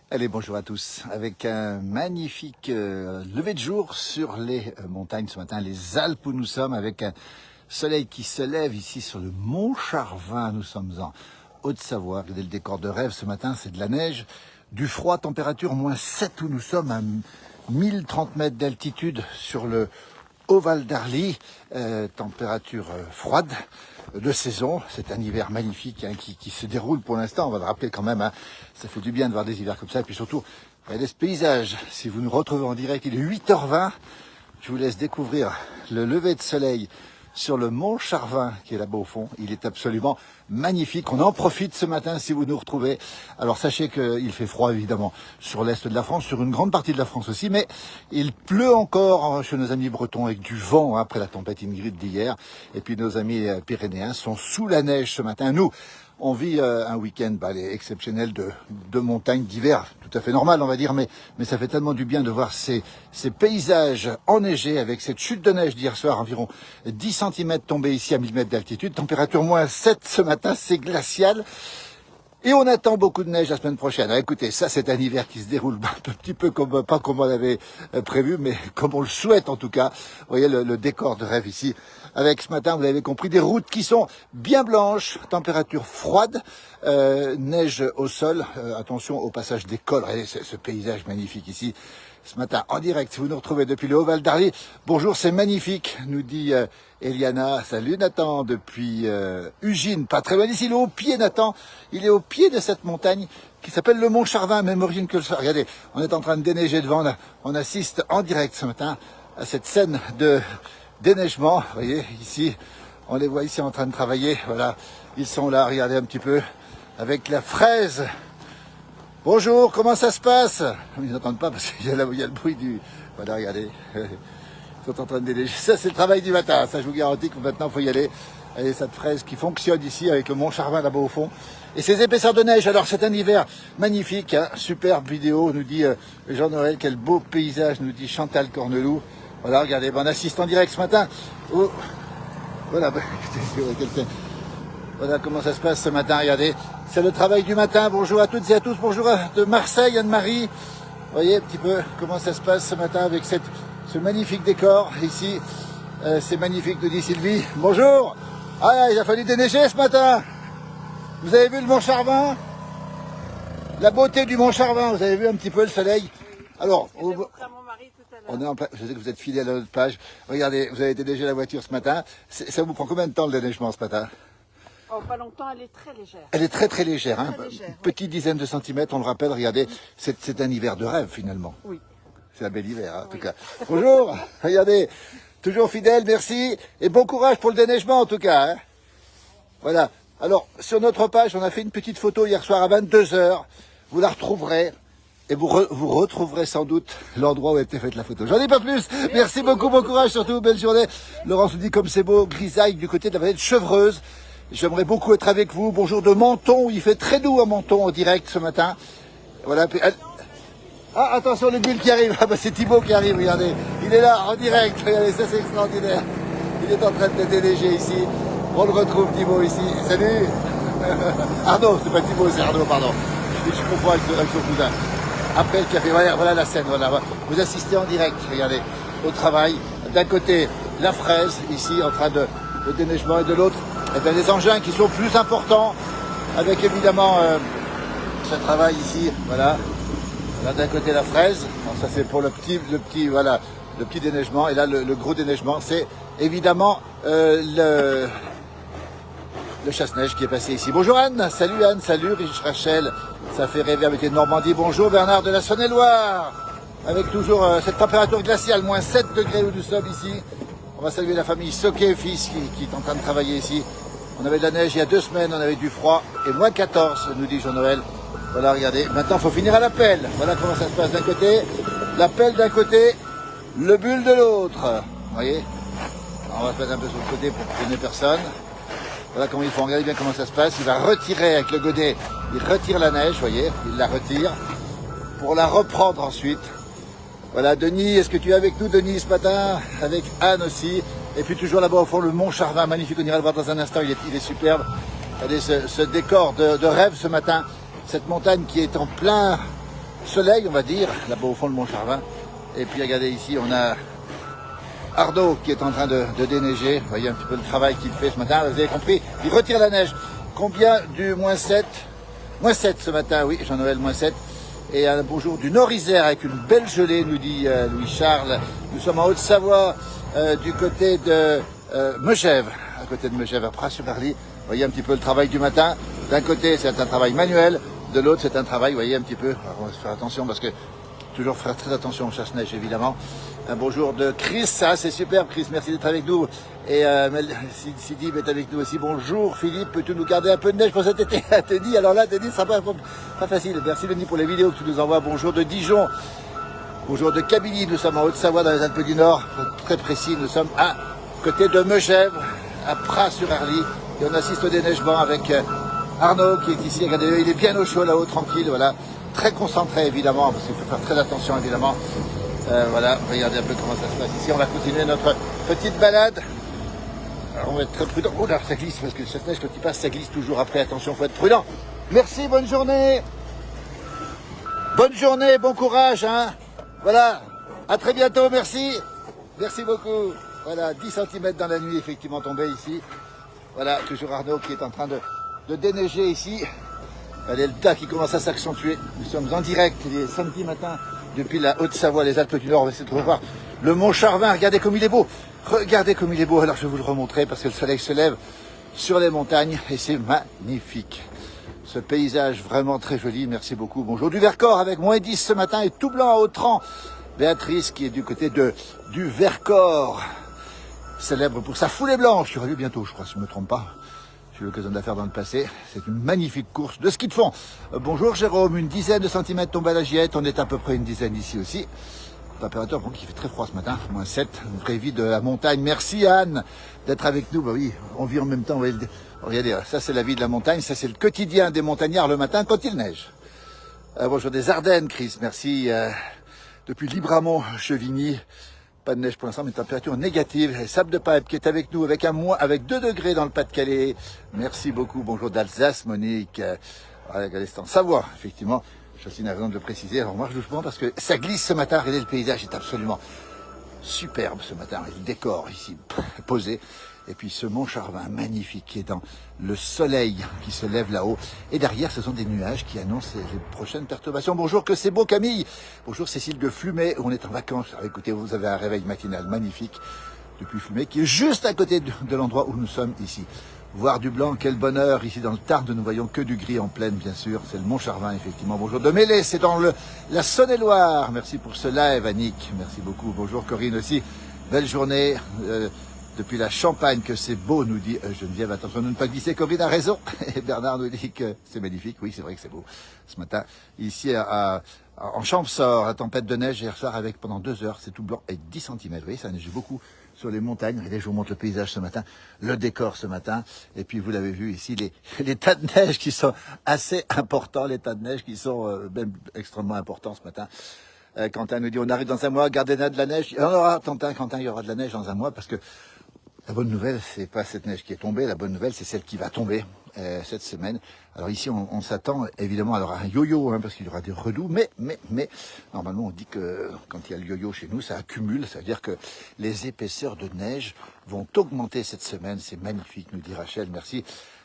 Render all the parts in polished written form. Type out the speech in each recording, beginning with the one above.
Allez, bonjour à tous. Avec un magnifique lever de jour sur les montagnes ce matin, les Alpes où nous sommes, avec un soleil qui se lève ici sur le Mont Charvin. Nous sommes en Haute-Savoie. Regardez le décor de rêve ce matin, c'est de la neige, du froid, température -7 où nous sommes à 1030 mètres d'altitude sur le Haut-Val d'Arly, température froide de saison. C'est un hiver magnifique qui se déroule pour l'instant, on va le rappeler quand même, ça fait du bien de voir des hivers comme ça, et puis surtout, regardez ce paysage. Si vous nous retrouvez en direct, il est 8h20, je vous laisse découvrir le lever de soleil sur le Mont Charvin qui est là-bas au fond. Il est absolument magnifique. On en profite ce matin si vous nous retrouvez. Alors sachez qu'il fait froid évidemment sur l'est de la France, sur une grande partie de la France aussi, mais il pleut encore chez nos amis bretons avec du vent après la tempête Ingrid d'hier. Et puis nos amis pyrénéens sont sous la neige ce matin. Nous, on vit un week-end exceptionnel de montagne d'hiver, tout à fait normal on va dire, mais ça fait tellement du bien de voir ces paysages enneigés avec cette chute de neige d'hier soir, environ 10 cm tombés ici à 1000 mètres d'altitude, température -7 ce matin, c'est glacial. Et on attend beaucoup de neige la semaine prochaine. Alors écoutez, ça c'est un hiver qui se déroule un petit peu comme, pas comme on l'avait prévu, mais comme on le souhaite en tout cas. Vous voyez le décor de rêve ici. Avec ce matin, vous l'avez compris, des routes qui sont bien blanches, température froide, neige au sol. Attention au passage des cols. Regardez ce paysage magnifique ici. Ce matin, en direct, si vous nous retrouvez depuis le Haut-Val d'Arly. Bonjour, c'est magnifique, nous dit Eliana. Salut Nathan, depuis Ugine, pas très loin d'ici. Il est au pied, Nathan. Il est au pied de cette montagne qui s'appelle le Mont Charvin, même origine que le soir. Regardez, on est en train de déneiger devant. On assiste en direct ce matin à cette scène de déneigement. Vous voyez, ici, on les voit ici en train de travailler. Voilà, ils sont là, regardez un petit peu, avec la fraise. Bonjour, comment ça se passe? Ils n'entendent pas parce qu'il y a le bruit du... Voilà, regardez. Ils sont en train de déneiger. Ça, c'est le travail du matin. Ça, je vous garantis que maintenant, il faut y aller. Et cette fraise qui fonctionne ici avec le Mont Charvin là-bas au fond. Et ces épaisseurs de neige. Alors, c'est un hiver magnifique. Hein. Superbe vidéo, nous dit Jean-Noël. Quel beau paysage, nous dit Chantal Cornelou. Voilà, regardez, on assiste en direct ce matin. Oh. Voilà, quelqu'un... Voilà comment ça se passe ce matin, regardez. C'est le travail du matin. Bonjour à toutes et à tous. Bonjour de Marseille, Anne-Marie. Vous voyez un petit peu comment ça se passe ce matin avec ce magnifique décor ici. C'est magnifique, nous dit Sylvie. Bonjour. Ah, il a fallu déneiger ce matin. Vous avez vu le Mont Charvin? La beauté du Mont Charvin. Vous avez vu un petit peu le soleil? Alors, on est en plein, je sais que vous êtes fidèle à notre page. Regardez, vous avez déneigé la voiture ce matin. Ça vous prend combien de temps le déneigement ce matin? Oh, pas longtemps, elle est très légère. Elle est très légère, hein. Très légère, petite dizaine de centimètres, on le rappelle, regardez, c'est un hiver de rêve finalement. Oui. C'est un bel hiver, hein, en tout cas. Bonjour, regardez, toujours fidèle, merci, et bon courage pour le déneigement en tout cas. Hein. Voilà, alors sur notre page, on a fait une petite photo hier soir à 22h, vous la retrouverez, et vous retrouverez sans doute l'endroit où a été faite la photo. J'en dis pas plus, merci beaucoup, bon courage surtout, belle journée. Laurence nous dit comme c'est beau, grisaille du côté de la vallée de Chevreuse. J'aimerais beaucoup être avec vous. Bonjour de Menton, il fait très doux à Menton en direct ce matin. Voilà. Ah, attention, le bulle qui arrive. Ah, bah, c'est Thibaut qui arrive, regardez. Il est là, en direct. Regardez, ça c'est extraordinaire. Il est en train de déneiger ici. On le retrouve, Thibaut, ici. Salut. Arnaud, c'est pas Thibaut, c'est Arnaud, pardon. Je confonds avec son cousin. Après le café, voilà la scène, voilà. Vous assistez en direct, regardez, au travail. D'un côté, la fraise, ici, en train de déneigement, et de l'autre, eh bien, les engins qui sont plus importants, avec évidemment ce travail ici, voilà. Là d'un côté la fraise, alors ça c'est pour le petit déneigement, et là le gros déneigement, c'est évidemment le chasse-neige qui est passé ici. Bonjour Anne, salut Rachel, ça fait rêver avec les Normandie. Bonjour Bernard de la Saône-et-Loire, avec toujours cette température glaciale, -7 degrés où nous sommes ici. On va saluer la famille Soquet fils qui est en train de travailler ici. On avait de la neige il y a 2 semaines, on avait du froid et -14, nous dit Jean-Noël. Voilà, regardez. Maintenant, il faut finir à la pelle. Voilà comment ça se passe d'un côté. La pelle d'un côté, le bulle de l'autre. Vous voyez? Alors, on va se mettre un peu sur le côté pour gêner personne. Voilà comment il faut. Regardez bien comment ça se passe. Il va retirer avec le godet. Il retire la neige, vous voyez. Il la retire pour la reprendre ensuite. Voilà, Denis, est-ce que tu es avec nous, Denis, ce matin? Avec Anne aussi. Et puis toujours là-bas au fond, le Mont Charvin, magnifique. On ira le voir dans un instant. Il est superbe. Regardez ce décor de rêve ce matin. Cette montagne qui est en plein soleil, on va dire, là-bas au fond de Mont-Charvin. Et puis regardez ici, on a Arnaud qui est en train de déneiger. Vous voyez un petit peu le travail qu'il fait ce matin. Vous avez compris, il retire la neige. Combien du -7? -7 ce matin, oui, Jean-Noël, -7. Et un beau jour du Nord-Isère avec une belle gelée, nous dit Louis-Charles. Nous sommes en Haute-Savoie, du côté de Megève, à côté de Megève, à Pras-sur-Arly. Vous voyez un petit peu le travail du matin. D'un côté, c'est un travail manuel. De l'autre, c'est un travail, vous voyez un petit peu. Alors, on va se faire attention parce que toujours faire très attention au chasse-neige, évidemment. Un bonjour de Chris, ça c'est superbe Chris, merci d'être avec nous. Et Sidi est avec nous aussi. Bonjour Philippe, peux-tu nous garder un peu de neige pour cet été? Teddy, alors là Teddy, ça sera pas facile. Merci Denis pour les vidéos que tu nous envoies. Bonjour de Dijon, bonjour de Kabylie, nous sommes en Haute-Savoie dans les Alpes du Nord, très précis, nous sommes à côté de Megève, à Pras-sur-Arly. Et on assiste au déneigement avec Arnaud qui est ici, regardez, il est bien au chaud là-haut, tranquille, voilà. Très concentré évidemment, parce qu'il faut faire très attention évidemment. Voilà, regardez un peu comment ça se passe ici. On va continuer notre petite balade. Alors on va être très prudent. Oh là, ça glisse, parce que le chasse-neige, quand il passe, ça glisse toujours. Après, attention, il faut être prudent. Merci, bonne journée. Bonne journée, bon courage. Hein. Voilà, à très bientôt, merci. Merci beaucoup. Voilà, 10 cm dans la nuit, effectivement, tombé ici. Voilà, toujours Arnaud qui est en train de déneiger ici. Regardez le tas qui commence à s'accentuer. Nous sommes en direct, il est samedi matin, depuis la Haute-Savoie, les Alpes du Nord. On va essayer de revoir le Mont Charvin. Regardez comme il est beau. Regardez comme il est beau. Alors je vais vous le remontrer parce que le soleil se lève sur les montagnes et c'est magnifique. Ce paysage vraiment très joli. Merci beaucoup. Bonjour du Vercors avec -10 ce matin et tout blanc à Autran. Béatrice qui est du côté du Vercors, célèbre pour sa foulée blanche. Il y aura lieu bientôt, je crois, si je ne me trompe pas. J'ai eu l'occasion de la faire dans le passé. C'est une magnifique course de ski de fond. Bonjour Jérôme, une dizaine de centimètres tombés à la Giette. On est à peu près une dizaine ici aussi. Température bon, qui fait très froid ce matin, -7, une vraie vie de la montagne. Merci Anne d'être avec nous. Bah oui, on vit en même temps. Regardez, ça c'est la vie de la montagne. Ça c'est le quotidien des montagnards le matin quand il neige. Bonjour des Ardennes, Chris. Merci. Depuis Libramont, Chevigny. Pas de neige pour l'instant, mais température négative. Et Sable de Pipe qui est avec nous, avec 2 degrés dans le Pas-de-Calais. Merci beaucoup. Bonjour d'Alsace, Monique. Regardez, c'est en Savoie, effectivement. Jocelyne a raison de le préciser. Alors, on marche doucement parce que ça glisse ce matin. Regardez, le paysage est absolument superbe ce matin. Le décor ici posé. Et puis ce Mont Charvin magnifique qui est dans le soleil qui se lève là-haut. Et derrière, ce sont des nuages qui annoncent les prochaines perturbations. Bonjour, que c'est beau Camille. Bonjour Cécile de Flumet, on est en vacances. Alors, écoutez, vous avez un réveil matinal magnifique depuis Flumet, qui est juste à côté de l'endroit où nous sommes ici. Voir du blanc, quel bonheur. Ici dans le Tarn, nous ne voyons que du gris en plaine, bien sûr. C'est le Mont Charvin, effectivement. Bonjour de Mêlée, c'est dans la Saône-et-Loire. Merci pour ce live, Annick. Merci beaucoup. Bonjour Corinne aussi. Belle journée. Depuis la Champagne, que c'est beau, nous dit Geneviève. Attention de ne pas glisser, Corinne a raison. Et Bernard nous dit que c'est magnifique. Oui, c'est vrai que c'est beau. Ce matin, ici en Champsaur, la tempête de neige hier soir avec pendant 2 heures, c'est tout blanc et 10 cm. Vous voyez, ça neige beaucoup sur les montagnes. Regardez, je vous montre le paysage ce matin, le décor ce matin. Et puis, vous l'avez vu ici, les tas de neige qui sont assez importants, les tas de neige qui sont même extrêmement importants ce matin. Quentin nous dit, on arrive dans un mois, gardez de la neige. Il y en aura, Quentin, il y aura de la neige dans un mois parce que la bonne nouvelle, c'est pas cette neige qui est tombée, la bonne nouvelle, c'est celle qui va tomber cette semaine. Alors ici, on s'attend évidemment à un yo-yo, hein, parce qu'il y aura des redoux, mais normalement, on dit que quand il y a le yo-yo chez nous, ça accumule, ça veut dire que les épaisseurs de neige vont augmenter cette semaine. C'est magnifique, nous dit Rachel, merci.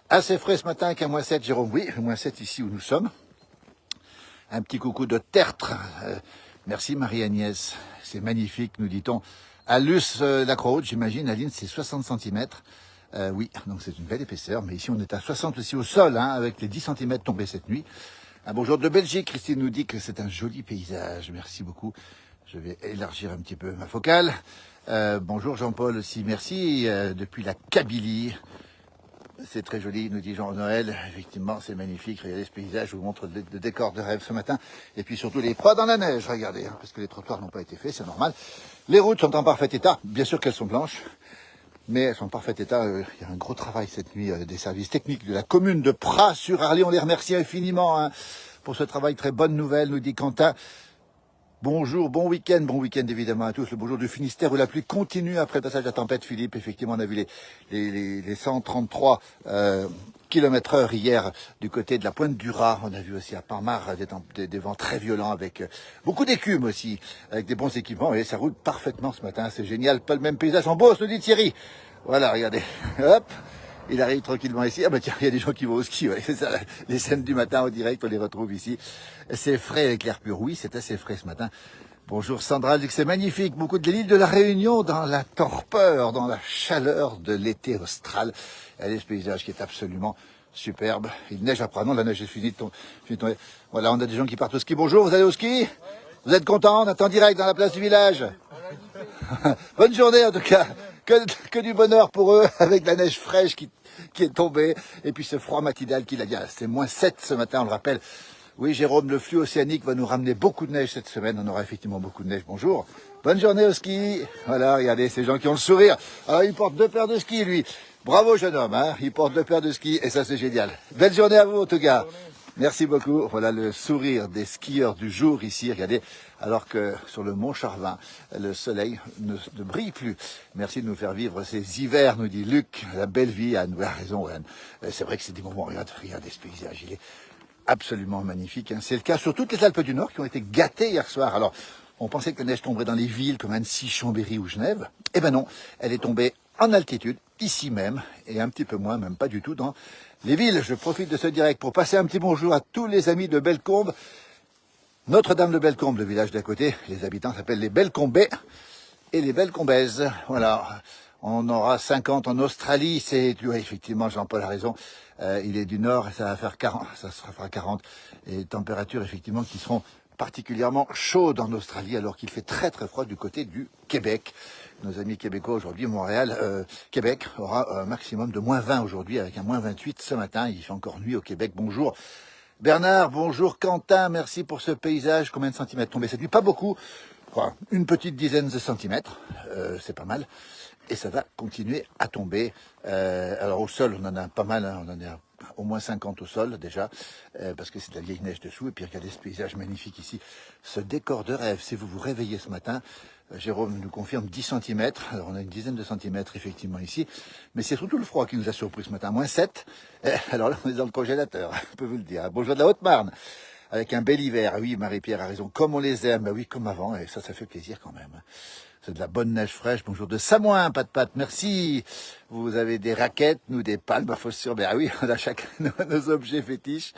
Assez frais ce matin qu'un -7, Jérôme, oui, -7 ici où nous sommes. Un petit coucou de Tertre, merci Marie-Agnès, c'est magnifique, nous dit-on. À Luce, la Croix-Haute, j'imagine, Aline, c'est 60 cm. Oui, donc c'est une belle épaisseur. Mais ici, on est à 60 aussi au sol, hein, avec les 10 cm tombés cette nuit. Un bonjour de Belgique. Christine nous dit que c'est un joli paysage. Merci beaucoup. Je vais élargir un petit peu ma focale. Bonjour Jean-Paul aussi, merci. Depuis la Kabylie. C'est très joli, nous dit Jean-Noël. Effectivement, c'est magnifique. Regardez ce paysage, je vous montre le décor de rêve ce matin. Et puis surtout les pas dans la neige, regardez, hein, parce que les trottoirs n'ont pas été faits, c'est normal. Les routes sont en parfait état. Bien sûr qu'elles sont blanches, mais elles sont en parfait état. Il y a un gros travail cette nuit des services techniques de la commune de Pras-sur-Arly. On les remercie infiniment hein, pour ce travail. Très bonne nouvelle, nous dit Quentin. Bonjour, bon week-end évidemment à tous. Le bonjour du Finistère où la pluie continue après le passage de la tempête Philippe. Effectivement, on a vu les 133 km/h hier du côté de la pointe du Raz. On a vu aussi à Parmar des vents très violents avec beaucoup d'écume aussi, avec des bons équipements. Et ça roule parfaitement ce matin, c'est génial. Pas le même paysage en Beauce, nous dit Thierry. Voilà, regardez, hop. Il arrive tranquillement ici. Ah bah tiens, il y a des gens qui vont au ski. Ouais. C'est ça, les scènes du matin en direct, on les retrouve ici. C'est frais avec l'air pur. Oui, c'est assez frais ce matin. Bonjour Sandra, elle dit que c'est magnifique. Beaucoup de l'île de la Réunion dans la torpeur, dans la chaleur de l'été austral. Elle est ce paysage qui est absolument superbe. Il neige après. Non, la neige est finie de tomber. Voilà, on a des gens qui partent au ski. Bonjour, vous allez au ski? Vous êtes contents? On est en direct dans la place du village. Bonne journée en tout cas. Que du bonheur pour eux avec la neige fraîche qui est tombée et puis ce froid matinal qu'il a dit. C'est -7 ce matin, on le rappelle. Oui, Jérôme, le flux océanique va nous ramener beaucoup de neige cette semaine. On aura effectivement beaucoup de neige. Bonjour. Bonne journée au ski. Voilà, regardez ces gens qui ont le sourire. Alors, il porte 2 paires de skis, lui. Bravo, jeune homme. Hein, il porte 2 paires de skis et ça, c'est génial. Belle journée à vous, en tout cas. Merci beaucoup. Voilà le sourire des skieurs du jour ici. Regardez, alors que sur le Mont Charvin, le soleil ne brille plus. Merci de nous faire vivre ces hivers, nous dit Luc. La belle vie, Anne. Vous avez raison, Anne. C'est vrai que c'est des moments. Regardez ce paysage. Il est absolument magnifique. Hein. C'est le cas sur toutes les Alpes du Nord qui ont été gâtées hier soir. Alors, on pensait que la neige tomberait dans les villes comme Annecy, Chambéry ou Genève. Eh ben non, elle est tombée en altitude, ici même, et un petit peu moins, même pas du tout, dans les villes. Je profite de ce direct pour passer un petit bonjour à tous les amis de Bellecombe. Notre-Dame de Bellecombe, le village d'à côté, les habitants s'appellent les Bellecombais et les Bellecombaises. Voilà, on aura 50 en Australie, c'est, oui, effectivement, Jean-Paul a raison, il est du nord et ça va faire 40, ça fera 40, et températures effectivement qui seront particulièrement chaudes en Australie alors qu'il fait très très froid du côté du Québec. Nos amis québécois aujourd'hui, Montréal, Québec aura un maximum de -20 aujourd'hui avec un -28 ce matin. Il fait encore nuit au Québec. Bonjour Bernard, bonjour Quentin, merci pour ce paysage. Combien de centimètres tombés cette nuit? Pas beaucoup, enfin, une petite dizaine de centimètres, c'est pas mal. Et ça va continuer à tomber. Alors au sol, on en a pas mal, hein, on en a au moins 50 au sol déjà, parce que c'est de la vieille neige dessous. Et puis regardez ce paysage magnifique ici, ce décor de rêve. Si vous vous réveillez ce matin, Jérôme nous confirme 10 cm. Alors on a une dizaine de centimètres effectivement ici, mais c'est surtout le froid qui nous a surpris ce matin, -7. Alors là, on est dans le congélateur, je peux vous le dire. Bonjour de la Haute-Marne, avec un bel hiver. Oui, Marie-Pierre a raison, comme on les aime, bah oui, comme avant, et ça fait plaisir quand même. C'est de la bonne neige fraîche. Bonjour de Samoin, Pat, merci. Vous avez des raquettes, nous des palmes à chaussures. Ben oui, on a chacun nos objets fétiches.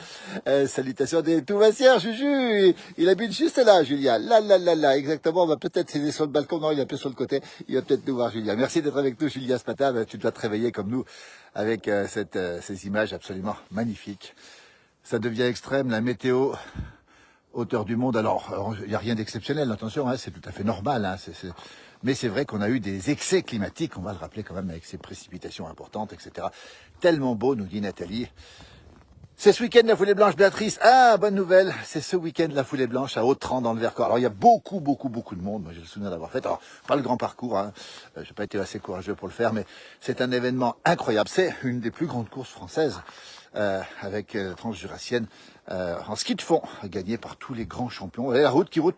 Salutations des Touvassières, Juju. Il habite juste là, Julia. Là, exactement. On va peut-être aider sur le balcon. Non, il est un peu sur le côté. Il va peut-être nous voir, Julia. Merci d'être avec nous, Julia, ce matin. Ben, tu dois te réveiller comme nous avec ces images absolument magnifiques. Ça devient extrême, la météo. Hauteur du monde, alors il n'y a rien d'exceptionnel, attention, hein, c'est tout à fait normal, hein, mais c'est vrai qu'on a eu des excès climatiques, on va le rappeler quand même avec ces précipitations importantes, etc. Tellement beau, nous dit Nathalie. C'est ce week-end la foulée blanche, Béatrice. Ah, bonne nouvelle, c'est ce week-end la foulée blanche à Autrans dans le Vercors. Alors il y a beaucoup de monde, moi j'ai le souvenir d'avoir fait, alors pas le grand parcours, hein, j'ai pas été assez courageux pour le faire, mais c'est un événement incroyable, c'est une des plus grandes courses françaises, avec transjurassienne, en ski de fond, gagné par tous les grands champions. Et la route qui roule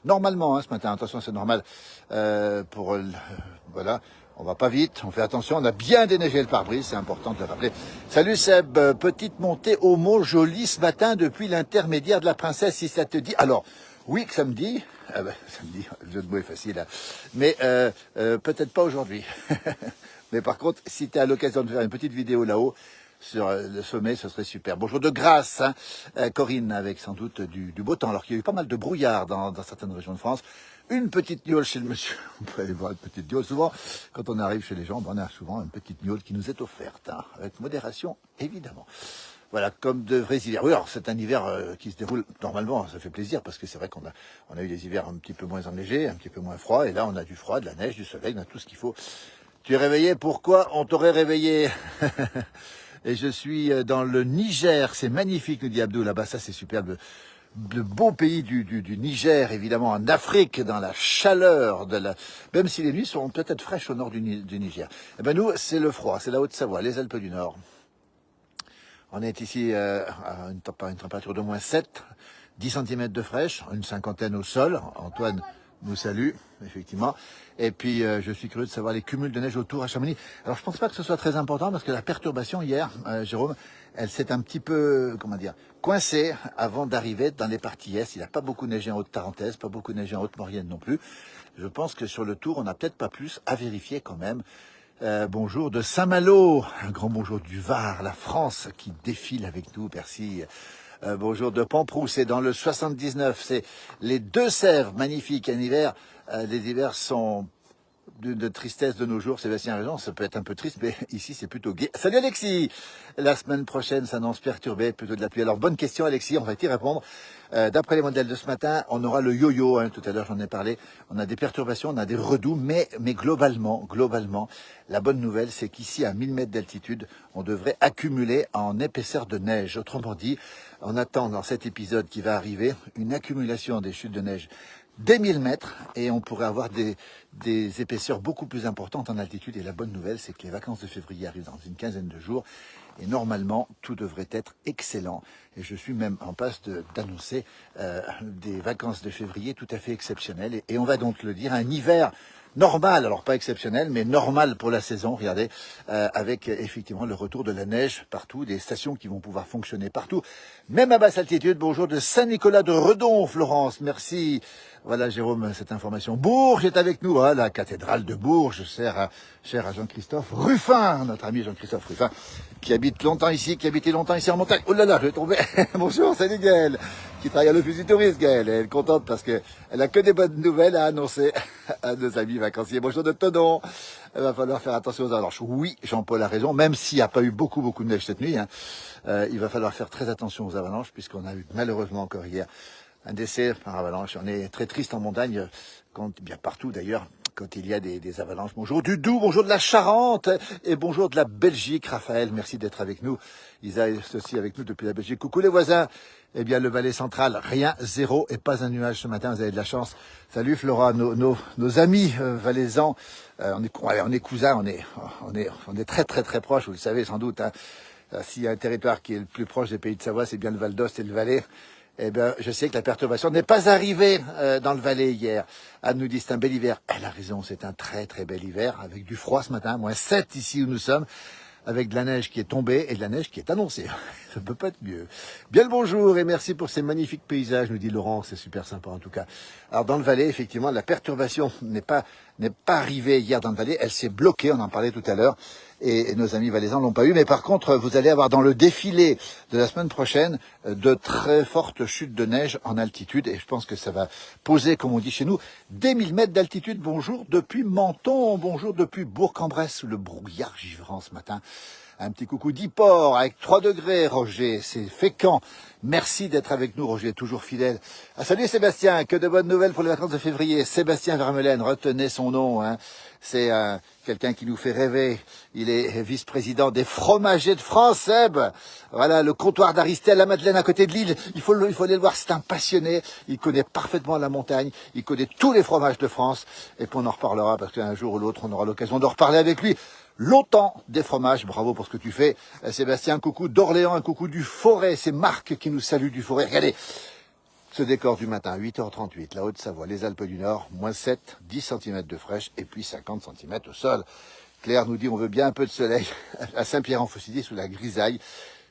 normalement, hein, ce matin, attention c'est normal, voilà. On va pas vite, on fait attention, on a bien déneigé le pare-brise, c'est important de le rappeler. Salut Seb, petite montée au Mont Joli ce matin depuis l'intermédiaire de la Princesse, si ça te dit. Alors, oui que ça me dit, samedi, le jeu de mots est facile, hein. Mais peut-être pas aujourd'hui. Mais par contre, si tu as l'occasion de faire une petite vidéo là-haut, sur le sommet, ce serait super. Bonjour de grâce, hein, Corinne, avec sans doute du beau temps, alors qu'il y a eu pas mal de brouillard dans certaines régions de France. Une petite gnôle chez le monsieur. On peut aller voir une petite gnôle. Souvent, quand on arrive chez les gens, on a souvent une petite gnôle qui nous est offerte, hein, avec modération, évidemment. Voilà, comme de vrais hivers. Oui, alors c'est un hiver qui se déroule normalement, ça fait plaisir, parce que c'est vrai qu'on a eu des hivers un petit peu moins enneigés, un petit peu moins froids, et là on a du froid, de la neige, du soleil, on a tout ce qu'il faut. Tu es réveillé, pourquoi on t'aurait réveillé? Et je suis dans le Niger, c'est magnifique, nous dit Abdou, là-bas, ça c'est superbe. Le beau pays du Niger, évidemment, en Afrique, dans la chaleur, même si les nuits sont peut-être fraîches au nord du Niger. Eh ben nous, c'est le froid, c'est la Haute-Savoie, les Alpes du Nord. On est ici à une température de -7, 10 cm de fraîche, une cinquantaine au sol. Antoine nous salue, effectivement. Et puis, je suis curieux de savoir les cumuls de neige autour à Chamonix. Alors, je pense pas que ce soit très important parce que la perturbation hier, Jérôme, elle s'est un petit peu, comment dire, coincée avant d'arriver dans les parties est. Il n'y a pas beaucoup neigé en Haute-Tarentaise, pas beaucoup neigé en Haute-Maurienne non plus. Je pense que sur le tour, on n'a peut-être pas plus à vérifier quand même. Bonjour de Saint-Malo, un grand bonjour du Var, la France qui défile avec nous, merci. Bonjour de Pamprou, c'est dans le 79, c'est les Deux-Sèvres, magnifiques, un hiver. Les hivers sont de tristesse de nos jours, Sébastien a raison, ça peut être un peu triste, mais ici c'est plutôt gai. Salut Alexis. La semaine prochaine s'annonce perturbée, plutôt de la pluie. Alors bonne question Alexis, on va y répondre. D'après les modèles de ce matin, on aura le yo-yo, tout à l'heure j'en ai parlé, on a des perturbations, on a des redoux, mais globalement, la bonne nouvelle c'est qu'ici à 1000 mètres d'altitude, on devrait accumuler en épaisseur de neige. Autrement dit, on attend dans cet épisode qui va arriver une accumulation des chutes de neige dès 1000 mètres et on pourrait avoir des épaisseurs beaucoup plus importantes en altitude. Et la bonne nouvelle, c'est que les vacances de février arrivent dans une quinzaine de jours et normalement, tout devrait être excellent. Et je suis même en passe d'annoncer des vacances de février tout à fait exceptionnelles. Et on va donc le dire, un hiver normal, alors pas exceptionnel, mais normal pour la saison, regardez, avec effectivement le retour de la neige partout, des stations qui vont pouvoir fonctionner partout, même à basse altitude. Bonjour de Saint-Nicolas de Redon, Florence, merci. Voilà Jérôme, cette information. Bourges est avec nous, la cathédrale de Bourges, chère à Jean-Christophe Ruffin, notre ami Jean-Christophe Ruffin, qui habite longtemps ici, qui a habité longtemps ici en montagne. Oh là là, je vais tomber. Bonjour, salut Gaëlle, qui travaille à l'office du tourisme, Gaëlle. Elle est contente parce que elle a que des bonnes nouvelles à annoncer à nos amis vacanciers. Bonjour de Todon. Il va falloir faire attention aux avalanches. Oui, Jean-Paul a raison, même s'il n'y a pas eu beaucoup de neige cette nuit, il va falloir faire très attention aux avalanches, puisqu'on a eu malheureusement encore hier un décès par avalanche. On est très triste en montagne, bien partout d'ailleurs, quand il y a des avalanches. Bonjour du Doubs, bonjour de la Charente et bonjour de la Belgique. Raphaël, merci d'être avec nous. Isa est aussi avec nous depuis la Belgique. Coucou les voisins. Eh bien, le Valais central, rien, zéro et pas un nuage ce matin. Vous avez de la chance. Salut Flora, nos amis valaisans. On est cousins, on est très très très proches. Vous le savez sans doute. S'il y a un territoire qui est le plus proche des pays de Savoie, c'est bien le Val d'Ost et le Valais. Eh bien, je sais que la perturbation n'est pas arrivée dans le Valais hier. Anne nous dit c'est un bel hiver. Elle a raison, c'est un très très bel hiver avec du froid ce matin, -7 ici où nous sommes, avec de la neige qui est tombée et de la neige qui est annoncée. Ça ne peut pas être mieux. Bien le bonjour et merci pour ces magnifiques paysages, nous dit Laurent, c'est super sympa en tout cas. Alors dans le Valais, effectivement, la perturbation n'est pas arrivée hier dans le Valais, elle s'est bloquée, on en parlait tout à l'heure. Et nos amis valaisans l'ont pas eu. Mais par contre, vous allez avoir dans le défilé de la semaine prochaine de très fortes chutes de neige en altitude. Et je pense que ça va poser, comme on dit chez nous, des 1000 mètres d'altitude. Bonjour depuis Menton, bonjour depuis Bourg-en-Bresse, sous le brouillard givrant ce matin. Un petit coucou d'Yport avec 3 degrés, Roger, c'est Fécamp. Merci d'être avec nous, Roger, toujours fidèle. Salut Sébastien, que de bonnes nouvelles pour les vacances de février. Sébastien Vermelaine, retenez son nom, c'est quelqu'un qui nous fait rêver. Il est vice-président des fromagers de France, Seb. Voilà, le comptoir d'Aristel, la Madeleine à côté de Lille. Il faut aller le voir, c'est un passionné. Il connaît parfaitement la montagne. Il connaît tous les fromages de France. Et puis on en reparlera parce qu'un jour ou l'autre, on aura l'occasion de reparler avec lui. Longtemps des fromages, bravo pour ce que tu fais. Sébastien, un coucou d'Orléans, un coucou du Forêt. C'est Marc qui nous salue du Forêt. Regardez. Ce décor du matin, 8h38, la Haute-Savoie, les Alpes du Nord, -7, 10 cm de fraîche et puis 50 cm au sol. Claire nous dit on veut bien un peu de soleil à Saint-Pierre-en-Faucilly sous la grisaille.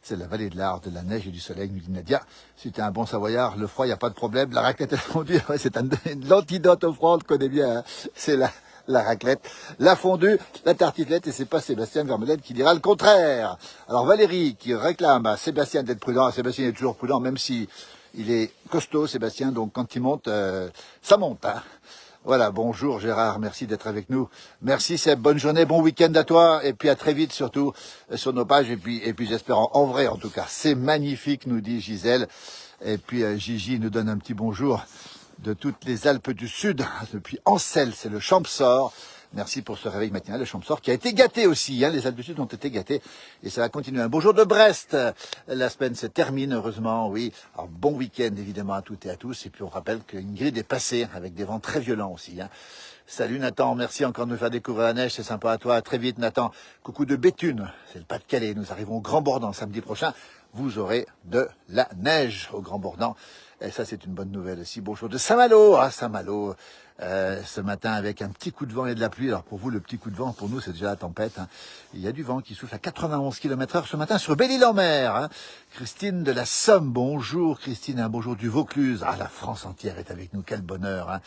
C'est la vallée de l'Arve, de la neige et du soleil, nous dit Nadia. Si t'es un bon Savoyard, le froid, il n'y a pas de problème. La raclette à la fondue, c'est l'antidote au froid, on le connaît bien. C'est la raclette, la fondue, la tartiflette, et c'est pas Sébastien Vermelaine qui dira le contraire. Alors Valérie qui réclame à Sébastien d'être prudent. Sébastien est toujours prudent, même si il est costaud, Sébastien, donc quand il monte, ça monte. Voilà, bonjour Gérard, merci d'être avec nous. Merci Seb, bonne journée, bon week-end à toi, et puis à très vite surtout sur nos pages, et puis j'espère en vrai en tout cas. C'est magnifique, nous dit Gisèle, et puis Gigi nous donne un petit bonjour de toutes les Alpes du Sud, depuis Ancel, c'est le Champsort. Merci pour ce réveil matinal, le Champsort, qui a été gâté aussi. Les Alpes du Sud ont été gâtées et ça va continuer. Un beau jour de Brest. La semaine se termine, heureusement, oui. Alors, bon week-end, évidemment, à toutes et à tous. Et puis, on rappelle qu'Ingrid est passée avec des vents très violents aussi. Salut Nathan, merci encore de nous faire découvrir la neige, c'est sympa à toi. À très vite, Nathan. Coucou de Béthune, c'est le Pas-de-Calais. Nous arrivons au Grand Bornand samedi prochain. Vous aurez de la neige au Grand Bornand. Et ça, c'est une bonne nouvelle aussi. Bonjour de Saint-Malo, Saint-Malo, ce matin avec un petit coup de vent et de la pluie. Alors pour vous, le petit coup de vent, pour nous, c'est déjà la tempête. Il y a du vent qui souffle à 91 km/h ce matin sur Belle-Île-en-Mer. Christine de la Somme, bonjour Christine, un bonjour du Vaucluse. La France entière est avec nous, quel bonheur.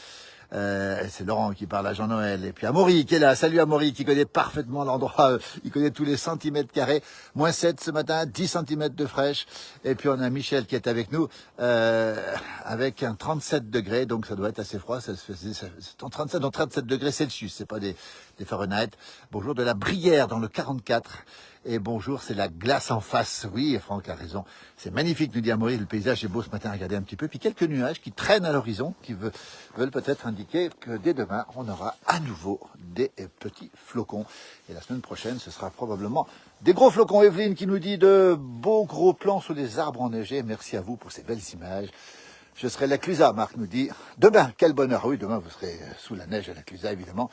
C'est Laurent qui parle à Jean-Noël. Et puis Amaury qui est là. Salut Amaury qui connaît parfaitement l'endroit. Il connaît tous les centimètres carrés. -7 ce matin, 10 centimètres de fraîche. Et puis on a Michel qui est avec nous avec un 37 degrés. Donc ça doit être assez froid. C'est en 37, dans 37 degrés Celsius. C'est pas des Fahrenheit. Bonjour de la Brière dans le 44. Et bonjour, c'est la glace en face. Oui, Franck a raison. C'est magnifique, nous dit Amaury. Le paysage est beau ce matin, regardez un petit peu. Puis quelques nuages qui traînent à l'horizon, qui veulent peut-être indiquer que dès demain, on aura à nouveau des petits flocons. Et la semaine prochaine, ce sera probablement des gros flocons. Evelyne qui nous dit de beaux gros plans sous les arbres enneigés. Merci à vous pour ces belles images. Je serai à la Clusaz, Marc nous dit. Demain, quel bonheur. Oui, demain, vous serez sous la neige à la Clusaz, évidemment.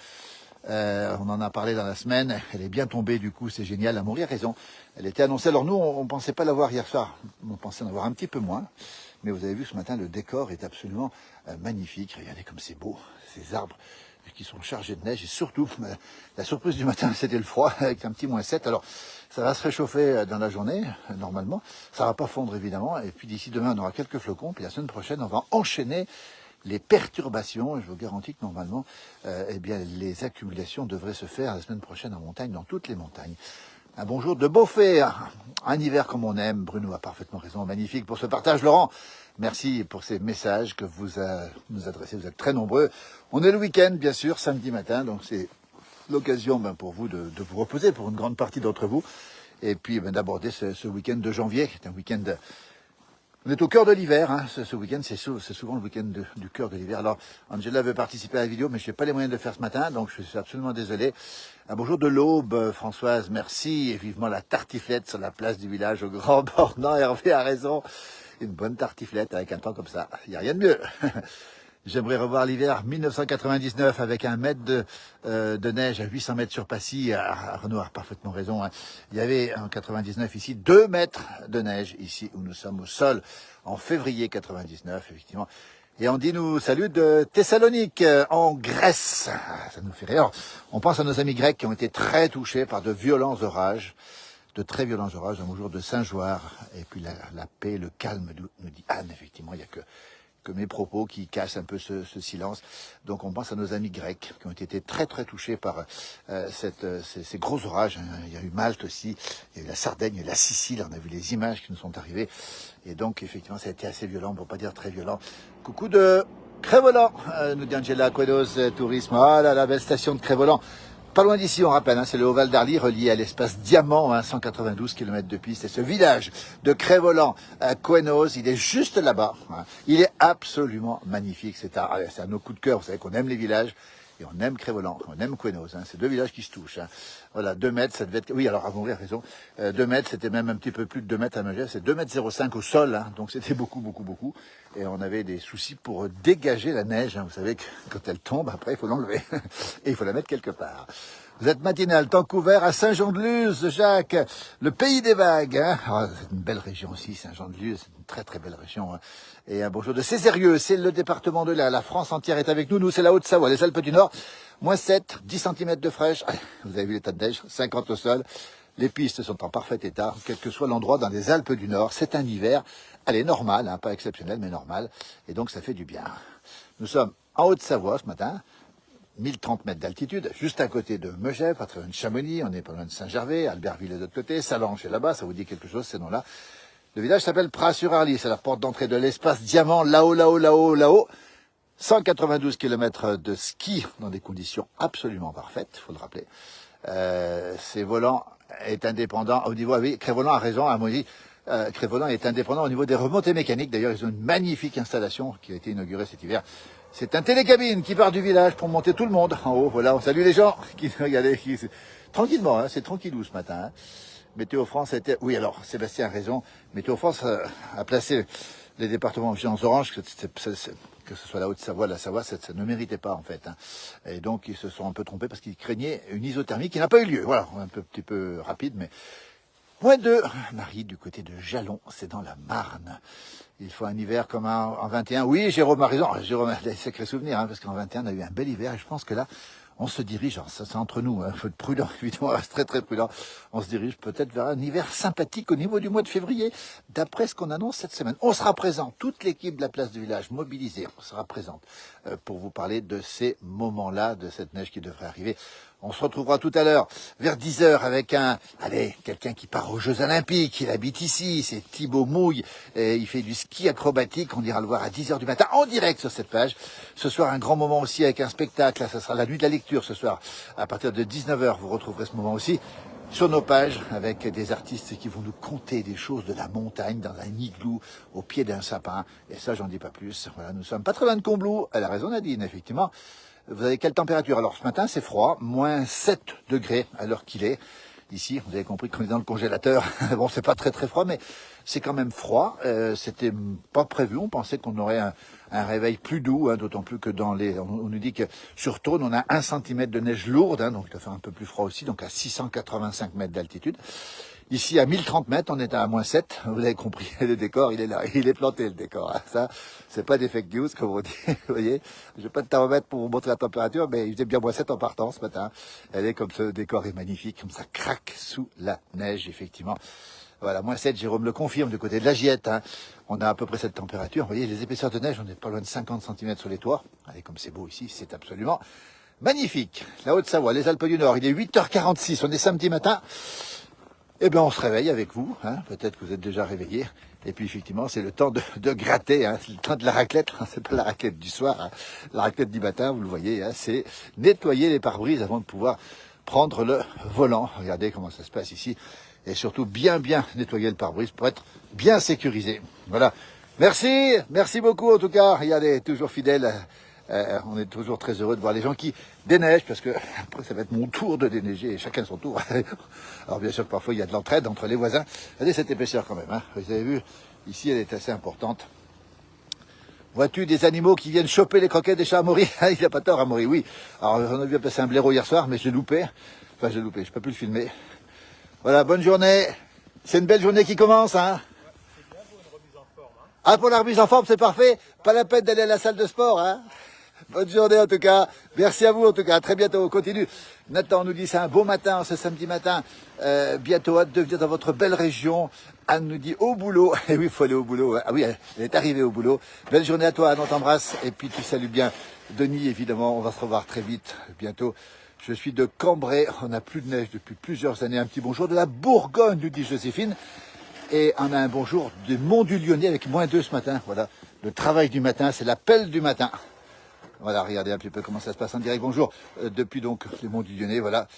On en a parlé dans la semaine, elle est bien tombée du coup, c'est génial, Amaury a raison. Elle était annoncée, alors nous on pensait pas l'avoir hier soir, on pensait en avoir un petit peu moins, mais vous avez vu ce matin, le décor est absolument magnifique, regardez comme c'est beau, ces arbres qui sont chargés de neige, et surtout, la surprise du matin c'était le froid, avec un petit -7, alors ça va se réchauffer dans la journée, normalement, ça va pas fondre évidemment, et puis d'ici demain on aura quelques flocons, puis la semaine prochaine on va enchaîner les perturbations, je vous garantis que normalement, eh bien, les accumulations devraient se faire la semaine prochaine en montagne, dans toutes les montagnes. Un bonjour de Beaufait, un hiver comme on aime, Bruno a parfaitement raison, magnifique pour ce partage, Laurent. Merci pour ces messages que vous nous adressez, vous êtes très nombreux. On est le week-end, bien sûr, samedi matin, donc c'est l'occasion pour vous de vous reposer, pour une grande partie d'entre vous, et puis d'aborder ce week-end de janvier, qui est un week-end... On est au cœur de l'hiver, ce week-end, c'est souvent le week-end du cœur de l'hiver. Alors, Angela veut participer à la vidéo, mais je n'ai pas les moyens de le faire ce matin, donc je suis absolument désolé. Un bonjour de l'Aube, Françoise, merci, et vivement la tartiflette sur la place du village au Grand Bornand. Hervé a raison, une bonne tartiflette avec un temps comme ça, il n'y a rien de mieux. J'aimerais revoir l'hiver 1999 avec 1 mètre de neige à 800 mètres sur Passy. Renaud a parfaitement raison. Il y avait en 99 ici 2 mètres de neige ici où nous sommes au sol en février 99 effectivement. Et on dit nous salut de Thessalonique en Grèce. Ça nous fait rire. On pense à nos amis grecs qui ont été très touchés par de violents orages. De très violents orages, un bonjour de Saint-Joire. Et puis la paix, le calme, nous dit Anne, effectivement, il n'y a que mes propos qui cassent un peu ce silence. Donc on pense à nos amis grecs qui ont été très très touchés par ces gros orages. Il y a eu Malte aussi, il y a eu la Sardaigne, il y a eu la Sicile, on a vu les images qui nous sont arrivées. Et donc effectivement ça a été assez violent, pour pas dire très violent. Coucou de Crévolan, nous dit Angela Quedos Tourisme. Ah là, la belle station de Crévolan. Pas loin d'ici, on rappelle, c'est le Haut-Val d'Arly, relié à l'espace Diamant, 192 km de piste. Et ce village de Crévolan à Couennos, il est juste là-bas. Il est absolument magnifique. C'est un de nos coups de cœur. Vous savez qu'on aime les villages et on aime Crévolan, on aime Couennos. C'est deux villages qui se touchent. Voilà, 2 mètres, ça devait être... Oui, alors, Amaury a raison. 2 mètres, c'était même un petit peu plus de 2 mètres à Megève. C'est 2,05 m au sol, donc c'était beaucoup, beaucoup, beaucoup. Et on avait des soucis pour dégager la neige. Vous savez que quand elle tombe, après, il faut l'enlever. Et il faut la mettre quelque part. Vous êtes matinal, temps couvert à Saint-Jean-de-Luz, Jacques, le pays des vagues. C'est une belle région aussi, Saint-Jean-de-Luz, c'est une très très belle région. Et un bonjour de Césarieux, c'est le département de l'Ain. La France entière est avec nous, nous c'est la Haute-Savoie, les Alpes du Nord. -7, 10 cm de fraîche, vous avez vu l'état de neige, 50 au sol. Les pistes sont en parfait état, quel que soit l'endroit dans les Alpes du Nord. C'est un hiver, elle est normale, pas exceptionnelle, mais normale. Et donc ça fait du bien. Nous sommes en Haute-Savoie ce matin. 1030 mètres d'altitude, juste à côté de Megève, pas très loin de Chamonix, on est pas loin de Saint-Gervais, Albertville de l'autre côté, Salanches est là-bas, ça vous dit quelque chose ces noms-là. Le village s'appelle Pras-sur-Arly, c'est la porte d'entrée de l'espace Diamant, là-haut. 192 km de ski dans des conditions absolument parfaites, il faut le rappeler. Ces volants est indépendant au niveau, oui, Crévolan a raison, à mon avis, Crévolan est indépendant au niveau des remontées mécaniques. D'ailleurs, ils ont une magnifique installation qui a été inaugurée cet hiver. C'est un télécabine qui part du village pour monter tout le monde en haut. Voilà, on salue les gens qui regardez, tranquillement, c'est tranquillou ce matin. Météo France a été... Oui, alors, Sébastien a raison. Météo France a placé les départements en vigilance orange, que ce soit la Haute-Savoie, la Savoie, ça ne méritait pas en fait. Et donc, ils se sont un peu trompés parce qu'ils craignaient une isothermie qui n'a pas eu lieu. Voilà, un petit peu rapide, mais -2, Marie, du côté de Jalon, c'est dans la Marne. Il faut un hiver comme en 21. Oui, Jérôme a raison. Jérôme a des sacrés souvenirs, parce qu'en 21, on a eu un bel hiver. Et je pense que là, on se dirige, ça c'est entre nous, il faut être prudent, évidemment, on reste très très prudent. On se dirige peut-être vers un hiver sympathique au niveau du mois de février, d'après ce qu'on annonce cette semaine. On sera présent, toute l'équipe de la place du village mobilisée, on sera présente pour vous parler de ces moments-là, de cette neige qui devrait arriver. On se retrouvera tout à l'heure vers 10h avec quelqu'un qui part aux Jeux Olympiques. Il habite ici, c'est Thibaut Mouille. Et il fait du ski acrobatique. On ira le voir à 10h du matin en direct sur cette page. Ce soir, un grand moment aussi avec un spectacle. Là, ça sera la nuit de la lecture ce soir. À partir de 19h, vous retrouverez ce moment aussi sur nos pages avec des artistes qui vont nous conter des choses de la montagne dans un igloo au pied d'un sapin. Et ça, j'en dis pas plus. Voilà, nous sommes pas très loin de Combloux. Elle a raison, Nadine, effectivement. Vous avez quelle température? Alors ce matin c'est froid, moins 7 degrés à l'heure qu'il est. Ici, vous avez compris qu'on est dans le congélateur. Bon, c'est pas très très froid, mais c'est quand même froid. C'était pas prévu, on pensait qu'on aurait un réveil plus doux, d'autant plus que on nous dit que sur Thône, on a 1 cm de neige lourde, donc il doit faire un peu plus froid aussi, donc à 685 mètres d'altitude. Ici, à 1030 mètres, on est à moins 7. Vous avez compris, le décor, il est là. Il est planté, le décor. Ça, c'est pas des fake news, comme on dit. Vous voyez, j'ai pas de thermomètre pour vous montrer la température, mais il faisait bien moins 7 en partant ce matin. Elle est comme ce décor est magnifique, comme ça craque sous la neige, effectivement. Voilà, moins 7, Jérôme le confirme, du côté de la Giette. On a à peu près cette température. Vous voyez, les épaisseurs de neige, on est pas loin de 50 cm sur les toits. Allez, comme c'est beau ici, c'est absolument magnifique. La Haute-Savoie, les Alpes du Nord, il est 8h46, on est samedi matin. Eh bien, on se réveille avec vous, peut-être que vous êtes déjà réveillés. Et puis, effectivement, c'est le temps de gratter, c'est le temps de la raclette. C'est pas la raclette du soir, la raclette du matin, vous le voyez, c'est nettoyer les pare-brises avant de pouvoir prendre le volant. Regardez comment ça se passe ici. Et surtout, bien nettoyer le pare-brise pour être bien sécurisé. Voilà. Merci beaucoup en tout cas. Regardez, toujours fidèle. On est toujours très heureux de voir les gens qui déneigent, parce que après ça va être mon tour de déneiger, et chacun son tour. Alors bien sûr que parfois il y a de l'entraide entre les voisins. Regardez cette épaisseur quand même, vous avez vu, ici elle est assez importante. Vois-tu des animaux qui viennent choper les croquettes des chats à Maury? Il n'a pas tort à Maury, oui. Alors on a vu passer un blaireau hier soir, mais je l'ai loupé. Enfin je l'ai loupé, je n'ai pas pu le filmer. Voilà, bonne journée. C'est une belle journée qui commence, C'est bien pour une remise en forme. Ah, pour la remise en forme, c'est parfait. Pas la peine d'aller à la salle de sport, Bonne journée en tout cas. Merci à vous en tout cas. À très bientôt. On continue. Nathan nous dit c'est un beau matin ce samedi matin. Bientôt hâte de venir dans votre belle région. Anne nous dit au boulot. Et oui, il faut aller au boulot. Ah oui, elle est arrivée au boulot. Belle journée à toi, Anne, on t'embrasse. Et puis tu salues bien Denis, évidemment. On va se revoir très vite, bientôt. Je suis de Cambrai. On n'a plus de neige depuis plusieurs années. Un petit bonjour de la Bourgogne, nous dit Joséphine. Et on a un bonjour du Mont du Lyonnais avec -2 ce matin. Voilà, le travail du matin, c'est l'appel du matin. Voilà, regardez un petit peu comment ça se passe en direct. Bonjour, depuis donc le Mont du Lyonnais, voilà.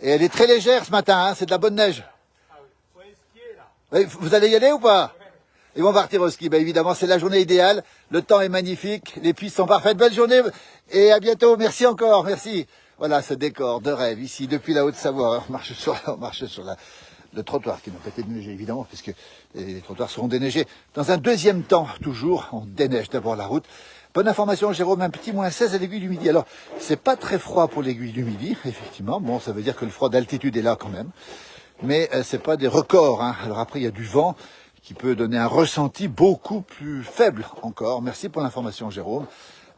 Et elle est très légère ce matin, c'est de la bonne neige. Ah oui, faut aller skier là. Vous allez y aller ou pas? Ils vont partir au ski, évidemment, c'est la journée idéale. Le temps est magnifique, les pistes sont parfaites. Belle journée et à bientôt. Merci encore, merci. Voilà ce décor de rêve ici, depuis la Haute-Savoie. On marche sur le trottoir qui n'a pas été déneigé, évidemment, puisque les trottoirs seront déneigés. Dans un deuxième temps, toujours, on déneige d'abord la route. Bonne information, Jérôme, un petit -16 à l'aiguille du Midi. Alors, c'est pas très froid pour l'aiguille du Midi, effectivement. Bon, ça veut dire que le froid d'altitude est là quand même. Mais c'est pas des records. Alors après, il y a du vent qui peut donner un ressenti beaucoup plus faible encore. Merci pour l'information, Jérôme.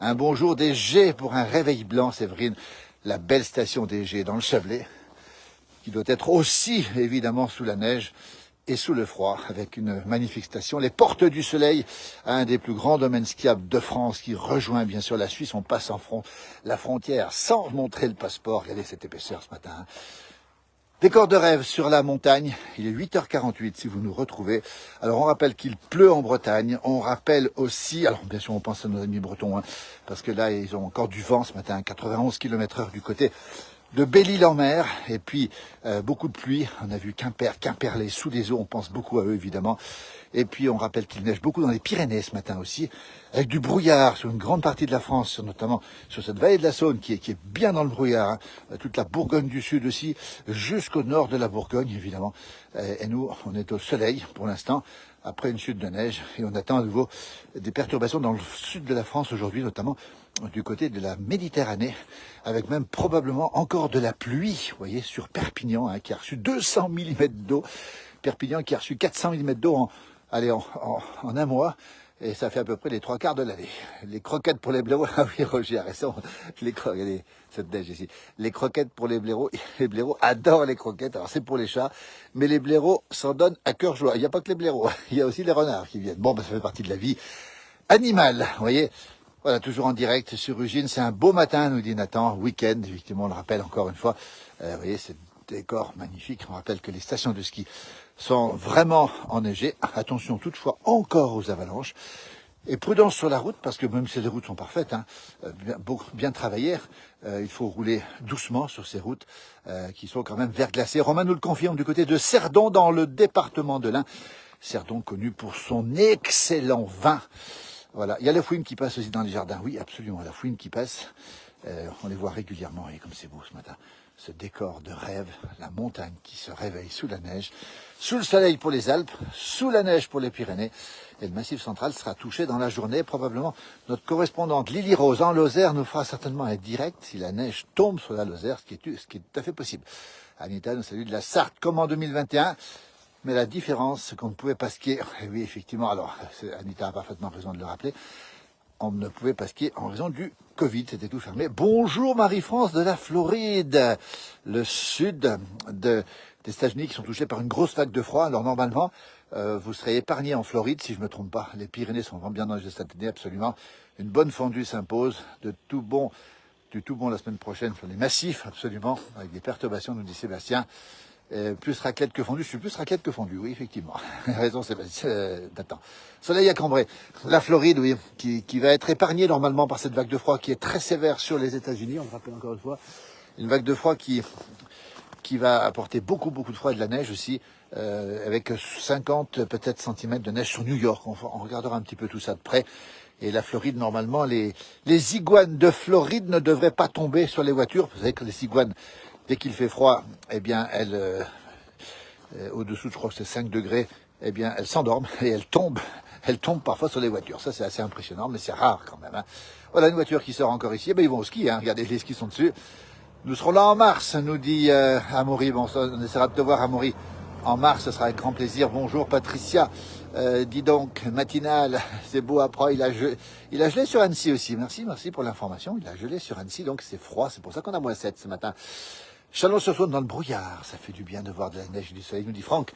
Un bonjour des G pour un réveil blanc, Séverine. La belle station des G dans le Chablais, qui doit être aussi, évidemment, sous la neige et sous le froid, avec une magnifique station. Les Portes du Soleil, un des plus grands domaines skiables de France, qui rejoint bien sûr la Suisse. On passe la frontière sans montrer le passeport. Regardez cette épaisseur ce matin. Décor de rêve sur la montagne. Il est 8h48 si vous nous retrouvez. Alors on rappelle qu'il pleut en Bretagne. On rappelle aussi, alors bien sûr on pense à nos amis bretons, parce que là ils ont encore du vent ce matin, 91 km/h du côté de Belle-Île-en-Mer, et puis beaucoup de pluie. On a vu Quimperlé sous les eaux, on pense beaucoup à eux évidemment. Et puis on rappelle qu'il neige beaucoup dans les Pyrénées ce matin aussi, avec du brouillard sur une grande partie de la France, notamment sur cette vallée de la Saône qui est bien dans le brouillard, toute la Bourgogne du Sud aussi, jusqu'au nord de la Bourgogne évidemment. Et nous, on est au soleil pour l'instant. après une chute de neige. Et on attend à nouveau des perturbations dans le sud de la France aujourd'hui, notamment du côté de la Méditerranée, avec même probablement encore de la pluie, vous voyez, sur Perpignan, hein, qui a reçu 200 mm d'eau. Perpignan qui a reçu 400 mm d'eau en un mois. Et ça fait à peu près les 3/4 de l'année. Les croquettes pour les blaireaux, ah oui Roger, arrêtons, regardez cette neige ici. Les croquettes pour les blaireaux adorent les croquettes, alors c'est pour les chats, mais les blaireaux s'en donnent à cœur joie. Il n'y a pas que les blaireaux, il y a aussi les renards qui viennent. Bon, ben, ça fait partie de la vie animale, vous voyez. Voilà, toujours en direct sur Ugine, c'est un beau matin, nous dit Nathan, week-end, effectivement, on le rappelle encore une fois. Vous voyez, c'est décor magnifique. On rappelle que les stations de ski sont vraiment enneigées. Attention toutefois encore aux avalanches. Et prudence sur la route, parce que même si les routes sont parfaites, hein, bien travaillées, il faut rouler doucement sur ces routes qui sont quand même verglacées. Romain nous le confirme du côté de Cerdon, dans le département de l'Ain. Cerdon connu pour son excellent vin. Voilà, il y a la fouine qui passe aussi dans les jardins. Oui, absolument, la fouine qui passe. On les voit régulièrement, et comme c'est beau ce matin. Ce décor de rêve, la montagne qui se réveille sous la neige, sous le soleil pour les Alpes, sous la neige pour les Pyrénées. Et le Massif central sera touché dans la journée. Probablement, notre correspondante Lily Rose en Lozère nous fera certainement un direct si la neige tombe sur la Lozère, ce qui est tout à fait possible. Anita nous salue de la Sarthe comme en 2021. Mais la différence, c'est qu'on ne pouvait pas skier. Et oui, effectivement, alors, Anita a parfaitement raison de le rappeler. On ne pouvait pas skier en raison du Covid, c'était tout fermé. Bonjour Marie-France de la Floride, le sud des États-Unis qui sont touchés par une grosse vague de froid. Alors normalement, vous serez épargnés en Floride, si je ne me trompe pas. Les Pyrénées sont vraiment bien enneigées cette année, absolument. Une bonne fondue s'impose, du tout bon la semaine prochaine sur les massifs, absolument, avec des perturbations, nous dit Sébastien. Plus raclette que fondue, je suis plus raclette que fondue, oui, effectivement. Raison, Sébastien. Attends. Soleil à Cambrai. La Floride, oui, qui va être épargnée normalement par cette vague de froid qui est très sévère sur les États-Unis. On le rappelle encore une fois. Une vague de froid qui va apporter beaucoup de froid et de la neige aussi, avec 50 peut-être centimètres de neige sur New York. On regardera un petit peu tout ça de près. Et la Floride, normalement, les iguanes de Floride ne devraient pas tomber sur les voitures. Vous savez que les iguanes, dès qu'il fait froid, eh bien, elles, au-dessous, je crois que c'est 5 degrés, eh bien, elles s'endorment et elles tombent parfois sur les voitures. Ça, c'est assez impressionnant, mais c'est rare quand même. Hein. Voilà une voiture qui sort encore ici. Eh bien, ils vont au ski, hein. Regardez, les skis sont dessus. Nous serons là en mars, nous dit Amaury. Bon, on essaiera de te voir, Amaury. En mars, ce sera avec grand plaisir. Bonjour, Patricia. Dis donc, matinale, c'est beau après. Il a gelé sur Annecy aussi. Merci pour l'information. Il a gelé sur Annecy, donc c'est froid. C'est pour ça qu'on a -7 ce matin. Chalon-sur-Saône dans le brouillard, ça fait du bien de voir de la neige et du soleil, nous dit Franck.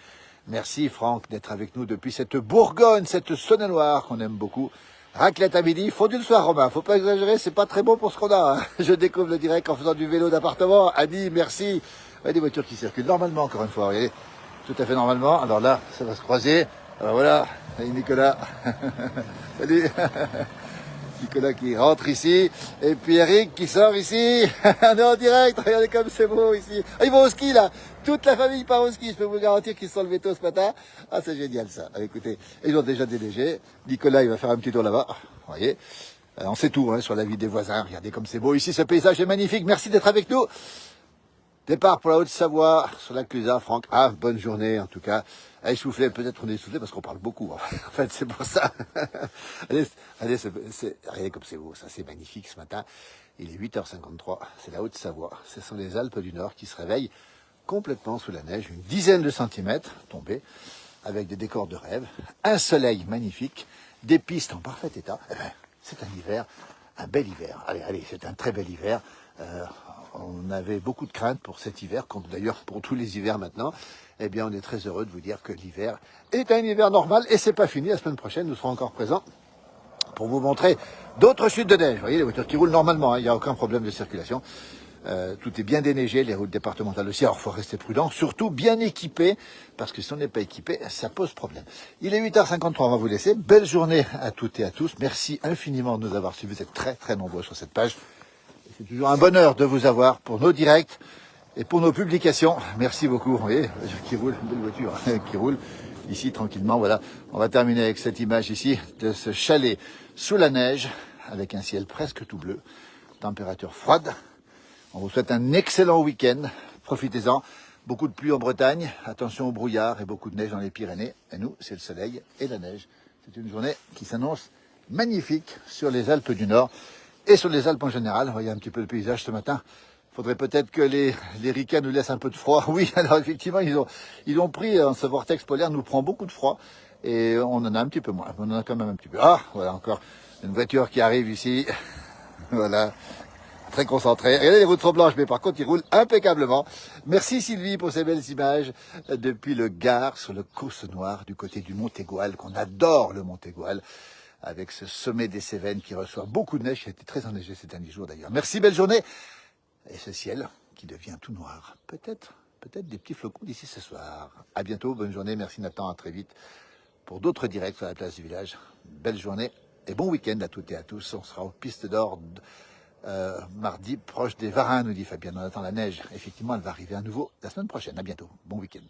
Merci Franck d'être avec nous depuis cette Bourgogne, cette Saône-et-Loire qu'on aime beaucoup. Raclette à midi, fondue le soir Romain, faut pas exagérer, c'est pas très bon pour ce qu'on a. Hein. Je découvre le direct en faisant du vélo d'appartement. Annie, merci. Ouais, des voitures qui circulent normalement, encore une fois, regardez, tout à fait normalement. Alors là, ça va se croiser. Alors voilà, salut Nicolas. Salut. Nicolas qui rentre ici, et puis Eric qui sort ici, on est en direct, regardez comme c'est beau ici. Ah, ils vont au ski là, toute la famille part au ski, je peux vous garantir qu'ils se sont levés tôt ce matin. Ah c'est génial ça, allez, écoutez, ils ont déjà déneigé, Nicolas il va faire un petit tour là-bas, vous voyez, on sait tout hein, sur la vie des voisins, regardez comme c'est beau ici, ce paysage est magnifique, merci d'être avec nous. Départ pour la Haute-Savoie, sur la Clusaz, Franck. Ah, bonne journée, en tout cas. Essoufflé, peut-être on est essoufflé parce qu'on parle beaucoup. En fait, c'est pour ça. Regardez comme c'est beau, ça, c'est magnifique ce matin. Il est 8h53, c'est la Haute-Savoie. Ce sont les Alpes du Nord qui se réveillent complètement sous la neige. Une dizaine de centimètres tombés, avec des décors de rêve. Un soleil magnifique, des pistes en parfait état. Eh ben, c'est un hiver, un bel hiver. Allez, c'est un très bel hiver. On avait beaucoup de craintes pour cet hiver, comme d'ailleurs pour tous les hivers maintenant. Eh bien, on est très heureux de vous dire que l'hiver est un hiver normal et c'est pas fini. La semaine prochaine, nous serons encore présents pour vous montrer d'autres chutes de neige. Vous voyez, les voitures qui roulent normalement, hein, il n'y a aucun problème de circulation. Tout est bien déneigé, les routes départementales aussi. Alors, il faut rester prudent, surtout bien équipé, parce que si on n'est pas équipé, ça pose problème. Il est 8h53, on va vous laisser. Belle journée à toutes et à tous. Merci infiniment de nous avoir suivis. Vous êtes très, très nombreux sur cette page. C'est toujours un bonheur de vous avoir pour nos directs et pour nos publications. Merci beaucoup. Vous voyez, qui roule, une belle voiture qui roule ici tranquillement. Voilà, on va terminer avec cette image ici de ce chalet sous la neige avec un ciel presque tout bleu, température froide. On vous souhaite un excellent week-end. Profitez-en. Beaucoup de pluie en Bretagne, attention au brouillard et beaucoup de neige dans les Pyrénées. Et nous, c'est le soleil et la neige. C'est une journée qui s'annonce magnifique sur les Alpes du Nord et sur les Alpes en général. Voyez un petit peu le paysage ce matin. Il faudrait peut-être que les ricains nous laissent un peu de froid. Oui, alors effectivement, ils ont pris, ce vortex polaire nous prend beaucoup de froid. Et on en a un petit peu moins. On en a quand même un petit peu. Ah, voilà encore une voiture qui arrive ici. Voilà. Très concentré. Regardez, les routes sont blanches, mais par contre, ils roulent impeccablement. Merci Sylvie pour ces belles images depuis le Gard, sur le Causse Noir, du côté du Montégoal, qu'on adore le Montégoal, avec ce sommet des Cévennes qui reçoit beaucoup de neige, qui a été très enneigé ces derniers jours d'ailleurs. Merci, belle journée. Et ce ciel qui devient tout noir. Peut-être des petits flocons d'ici ce soir. À bientôt, bonne journée, merci Nathan, à très vite pour d'autres directs sur la place du village. Belle journée et bon week-end à toutes et à tous. On sera aux pistes d'or mardi, proche des Varins, nous dit Fabien. On attend la neige. Effectivement, elle va arriver à nouveau la semaine prochaine. À bientôt. Bon week-end.